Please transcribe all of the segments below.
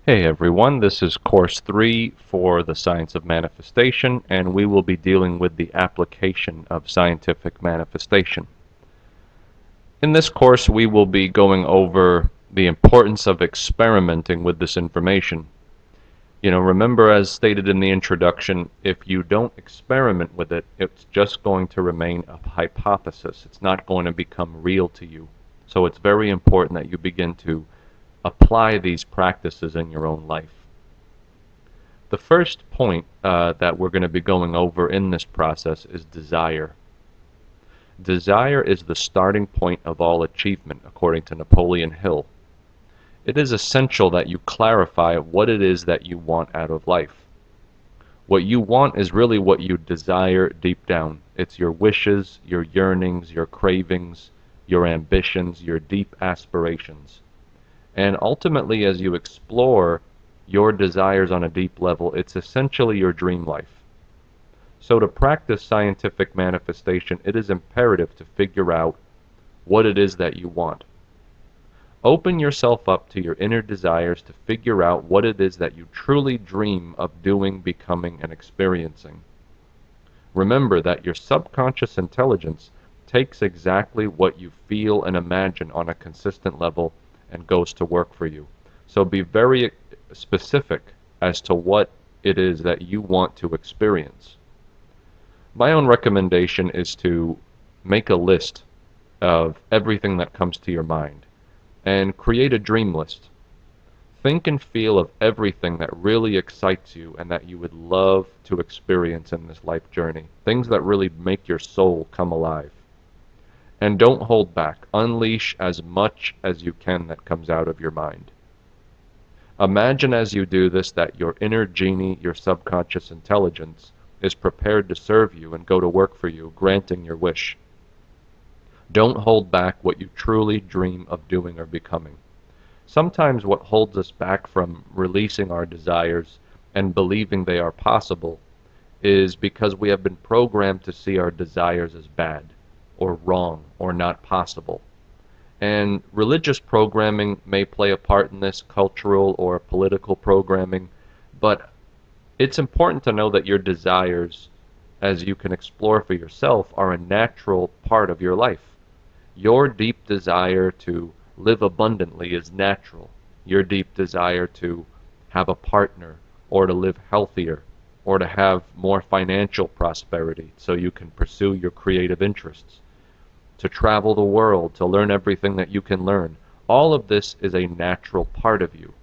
Hey everyone, this is course 3 for the Science of Manifestation, and we will be dealing with the application of scientific manifestation. In this course, we will be going over the importance of experimenting with this information. Remember, as stated in the introduction, if you don't experiment with it, it's just going to remain a hypothesis. It's not going to become real to you. So it's very important that you begin to apply these practices in your own life. The first point that we're going to be going over in this process is desire. Desire is the starting point of all achievement, according to Napoleon Hill. It is essential that you clarify what it is that you want out of life. What you want is really what you desire deep down. It's your wishes, your yearnings, your cravings, your ambitions, your deep aspirations. And ultimately, as you explore your desires on a deep level, it's essentially your dream life. So to practice scientific manifestation, it is imperative to figure out what it is that you want. Open yourself up to your inner desires to figure out what it is that you truly dream of doing, becoming, and experiencing. Remember that your subconscious intelligence takes exactly what you feel and imagine on a consistent level and goes to work for you. So be very specific as to what it is that you want to experience. My own recommendation is to make a list of everything that comes to your mind and create a dream list. Think and feel of everything that really excites you and that you would love to experience in this life journey. Things that really make your soul come alive. And don't hold back. Unleash as much as you can that comes out of your mind. Imagine as you do this that your inner genie, your subconscious intelligence, is prepared to serve you and go to work for you, granting your wish. Don't hold back what you truly dream of doing or becoming. Sometimes what holds us back from releasing our desires and believing they are possible is because we have been programmed to see our desires as bad, or wrong, or not possible. And religious programming may play a part in this, cultural or political programming, but it's important to know that your desires, as you can explore for yourself, are a natural part of your life. Your deep desire to live abundantly is natural. Your deep desire to have a partner, or to live healthier, or to have more financial prosperity so you can pursue your creative interests, to travel the world, to learn everything that you can learn. All of this is a natural part of you.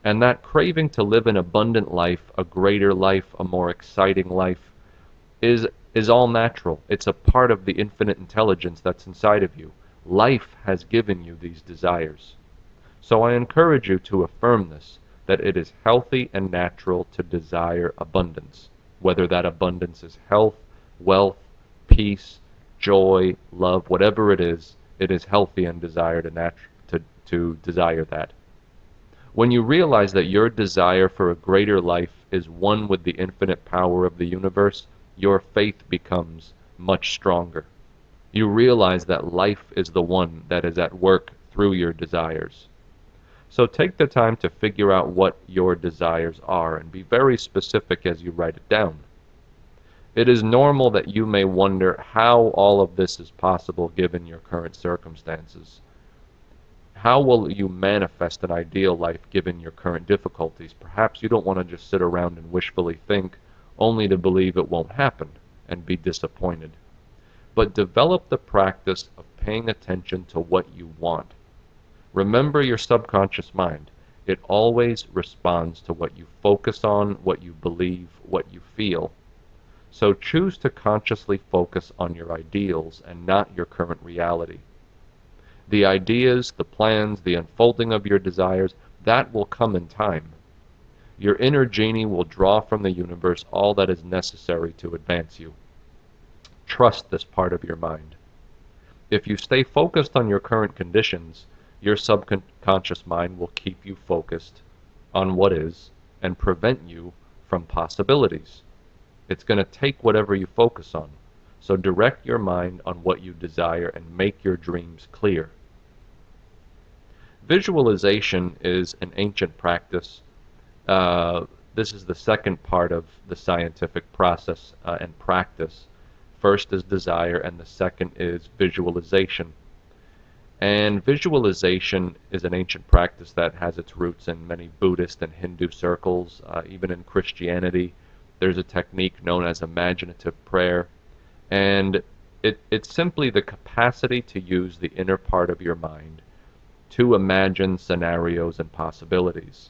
And that craving to live an abundant life, a greater life, a more exciting life, is all natural. It's a part of the infinite intelligence that's inside of you. Life has given you these desires. So I encourage you to affirm this, that it is healthy and natural to desire abundance, whether that abundance is health, wealth, peace, joy, love, whatever it is healthy and desire to desire that. When you realize that your desire for a greater life is one with the infinite power of the universe, your faith becomes much stronger. You realize that life is the one that is at work through your desires. So take the time to figure out what your desires are and be very specific as you write it down. It is normal that you may wonder how all of this is possible given your current circumstances. How will you manifest an ideal life given your current difficulties? Perhaps you don't want to just sit around and wishfully think, only to believe it won't happen and be disappointed. But develop the practice of paying attention to what you want. Remember your subconscious mind. It always responds to what you focus on, what you believe, what you feel. So choose to consciously focus on your ideals and not your current reality. The ideas, the plans, the unfolding of your desires, that will come in time. Your inner genie will draw from the universe all that is necessary to advance you. Trust this part of your mind. If you stay focused on your current conditions, your subconscious mind will keep you focused on what is and prevent you from possibilities. It's going to take whatever you focus on. So direct your mind on what you desire and make your dreams clear. Visualization is an ancient practice Uh, this is the second part of the scientific process and practice. First is desire, and the second is visualization. And visualization is an ancient practice that has its roots in many Buddhist and Hindu circles. Even in Christianity, there's a technique known as imaginative prayer. And it's simply the capacity to use the inner part of your mind to imagine scenarios and possibilities.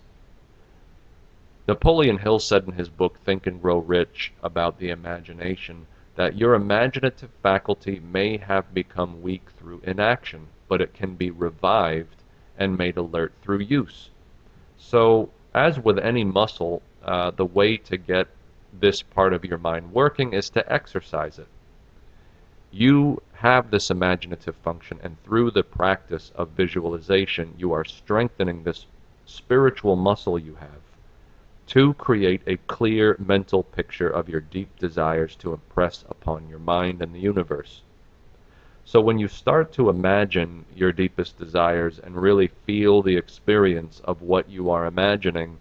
Napoleon Hill said in his book Think and Grow Rich about the imagination that your imaginative faculty may have become weak through inaction, but it can be revived and made alert through use. So, as with any muscle, the way to get this part of your mind working is to exercise it. You have this imaginative function, and through the practice of visualization, you are strengthening this spiritual muscle you have to create a clear mental picture of your deep desires to impress upon your mind and the universe. So when you start to imagine your deepest desires and really feel the experience of what you are imagining,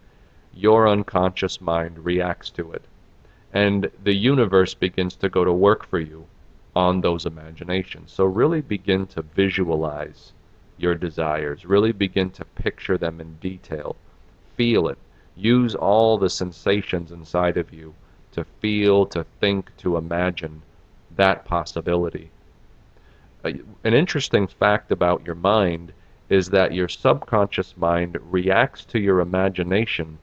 your unconscious mind reacts to it. And the universe begins to go to work for you on those imaginations. So really begin to visualize your desires. Really begin to picture them in detail. Feel it. Use all the sensations inside of you to feel, to think, to imagine that possibility. An interesting fact about your mind is that your subconscious mind reacts to your imagination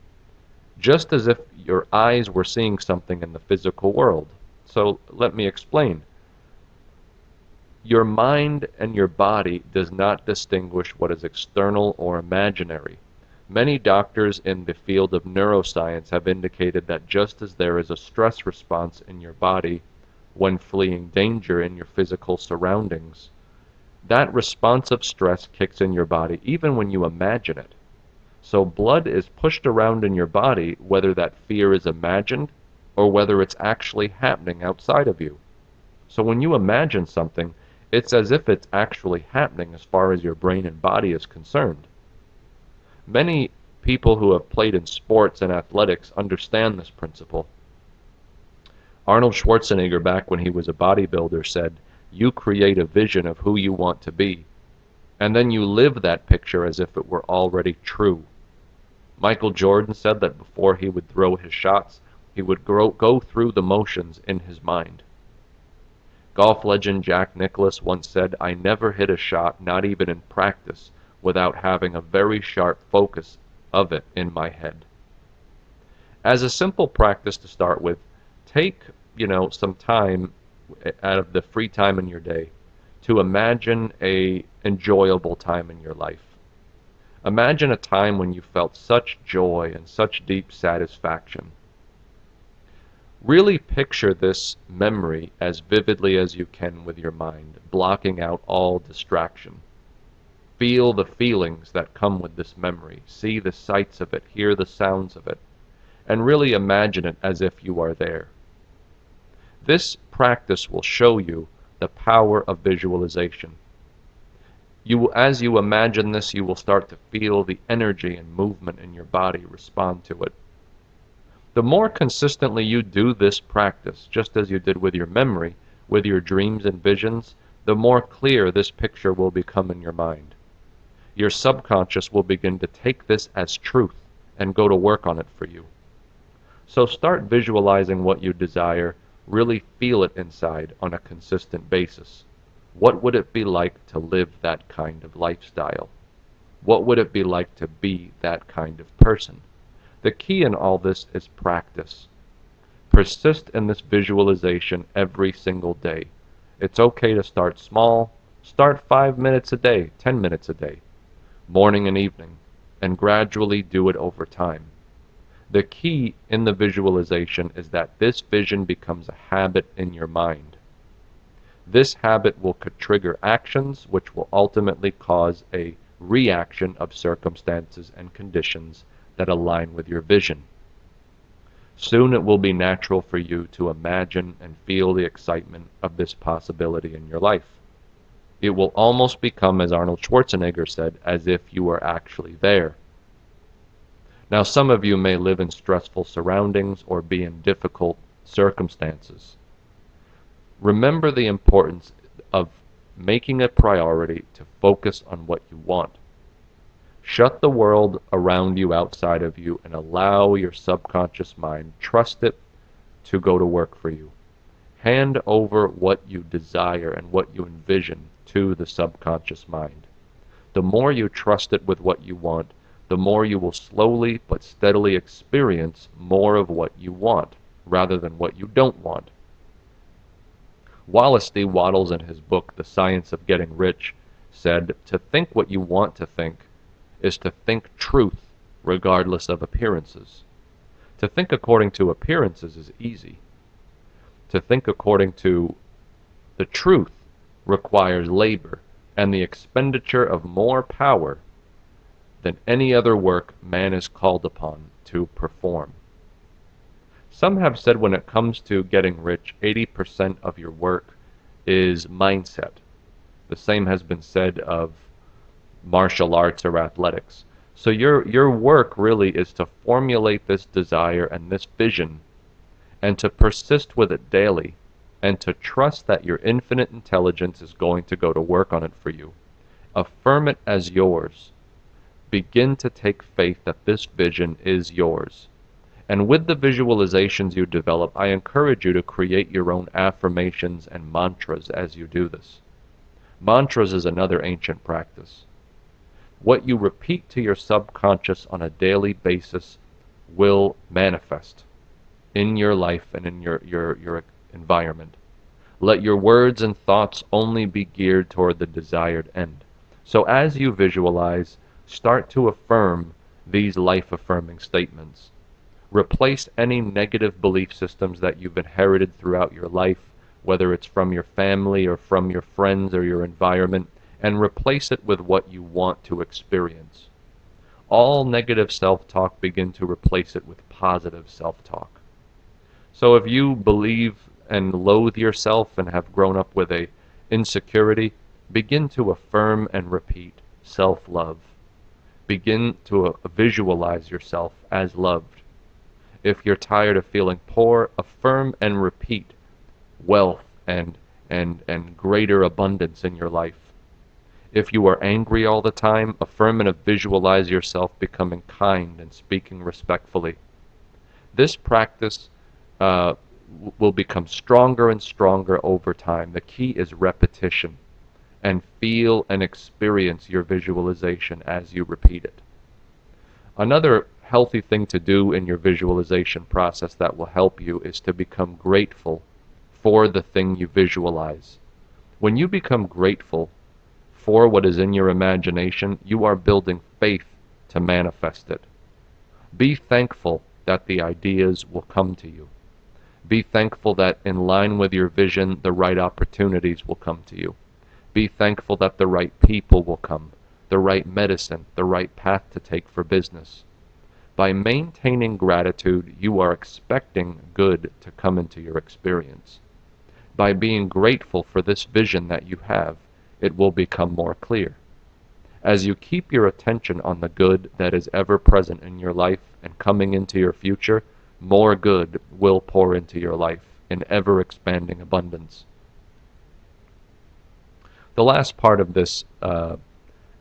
just as if your eyes were seeing something in the physical world. So let me explain. Your mind and your body does not distinguish what is external or imaginary. Many doctors in the field of neuroscience have indicated that just as there is a stress response in your body when fleeing danger in your physical surroundings, that response of stress kicks in your body even when you imagine it. So blood is pushed around in your body whether that fear is imagined or whether it's actually happening outside of you. So when you imagine something, it's as if it's actually happening as far as your brain and body is concerned. Many people who have played in sports and athletics understand this principle. Arnold Schwarzenegger, back when he was a bodybuilder, said, "You create a vision of who you want to be, and then you live that picture as if it were already true." Michael Jordan said that before he would throw his shots, he would go through the motions in his mind. Golf legend Jack Nicklaus once said, "I never hit a shot, not even in practice, without having a very sharp focus of it in my head." As a simple practice to start with, take, some time out of the free time in your day to imagine a enjoyable time in your life. Imagine a time when you felt such joy and such deep satisfaction. Really picture this memory as vividly as you can with your mind, blocking out all distraction. Feel the feelings that come with this memory. See the sights of it, hear the sounds of it, and really imagine it as if you are there. This practice will show you the power of visualization. As you imagine this, you will start to feel the energy and movement in your body respond to it. The more consistently you do this practice, just as you did with your memory, with your dreams and visions, the more clear this picture will become in your mind. Your subconscious will begin to take this as truth and go to work on it for you. So start visualizing what you desire, really feel it inside on a consistent basis. What would it be like to live that kind of lifestyle? What would it be like to be that kind of person? The key in all this is practice. Persist in this visualization every single day. It's okay to start small. Start 5 minutes a day, 10 minutes a day, morning and evening, and gradually do it over time. The key in the visualization is that this vision becomes a habit in your mind. This habit will trigger actions which will ultimately cause a reaction of circumstances and conditions that align with your vision. Soon it will be natural for you to imagine and feel the excitement of this possibility in your life. It will almost become, as Arnold Schwarzenegger said, as if you were actually there. Now, some of you may live in stressful surroundings or be in difficult circumstances. Remember the importance of making a priority to focus on what you want. Shut the world around you outside of you and allow your subconscious mind, trust it to go to work for you. Hand over what you desire and what you envision to the subconscious mind. The more you trust it with what you want, the more you will slowly but steadily experience more of what you want rather than what you don't want. Wallace D. Wattles, in his book, The Science of Getting Rich, said, "To think what you want to think is to think truth regardless of appearances. To think according to appearances is easy. To think according to the truth requires labor and the expenditure of more power than any other work man is called upon to perform." Some have said when it comes to getting rich, 80% of your work is mindset. The same has been said of martial arts or athletics. So your work really is to formulate this desire and this vision and to persist with it daily and to trust that your infinite intelligence is going to go to work on it for you. Affirm it as yours. Begin to take faith that this vision is yours. And with the visualizations you develop, I encourage you to create your own affirmations and mantras as you do this. Mantras is another ancient practice. What you repeat to your subconscious on a daily basis will manifest in your life and in your environment. Let your words and thoughts only be geared toward the desired end. So as you visualize, start to affirm these life-affirming statements. Replace any negative belief systems that you've inherited throughout your life, whether it's from your family or from your friends or your environment, and replace it with what you want to experience. All negative self-talk, begin to replace it with positive self-talk. So if you believe and loathe yourself and have grown up with a insecurity, begin to affirm and repeat self-love. Begin to visualize yourself as loved. If you're tired of feeling poor, affirm and repeat wealth and greater abundance in your life. If you are angry all the time, affirm and visualize yourself becoming kind and speaking respectfully. This practice will become stronger and stronger over time. The key is repetition, and feel and experience your visualization as you repeat it. Another healthy thing to do in your visualization process that will help you is to become grateful for the thing you visualize. When you become grateful for what is in your imagination, you are building faith to manifest it. Be thankful that the ideas will come to you. Be thankful that in line with your vision, the right opportunities will come to you. Be thankful that the right people will come, the right medicine, the right path to take for business. By maintaining gratitude, you are expecting good to come into your experience. By being grateful for this vision that you have, it will become more clear. As you keep your attention on the good that is ever present in your life and coming into your future, more good will pour into your life in ever-expanding abundance. The last part of this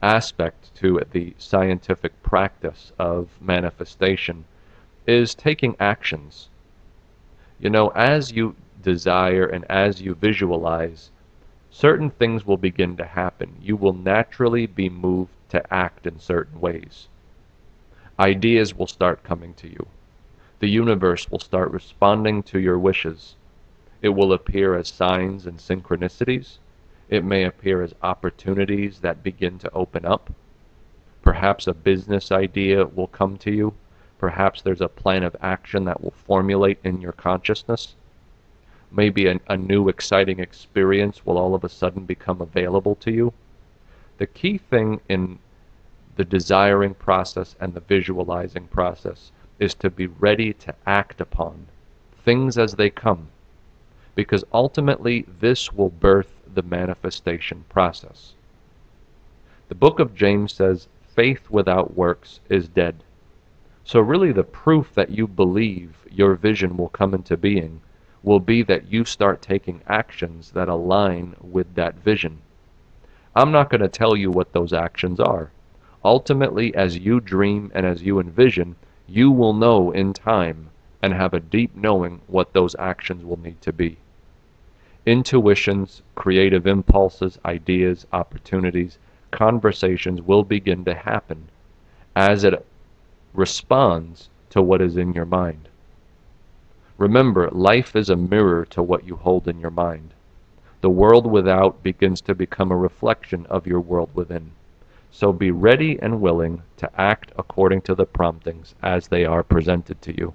aspect to the scientific practice of manifestation is taking actions. You know, as you desire and as you visualize, certain things will begin to happen. You will naturally be moved to act in certain ways. Ideas will start coming to you. The universe will start responding to your wishes. It will appear as signs and synchronicities. It may appear as opportunities that begin to open up. Perhaps a business idea will come to you. Perhaps there's a plan of action that will formulate in your consciousness. Maybe a new exciting experience will all of a sudden become available to you. The key thing in the desiring process and the visualizing process is to be ready to act upon things as they come, because ultimately this will birth the manifestation process. The book of James says, faith without works is dead. So really the proof that you believe your vision will come into being will be that you start taking actions that align with that vision. I'm not going to tell you what those actions are. Ultimately, as you dream and as you envision, you will know in time and have a deep knowing what those actions will need to be. Intuitions, creative impulses, ideas, opportunities, conversations will begin to happen as it responds to what is in your mind. Remember, life is a mirror to what you hold in your mind. The world without begins to become a reflection of your world within. So be ready and willing to act according to the promptings as they are presented to you.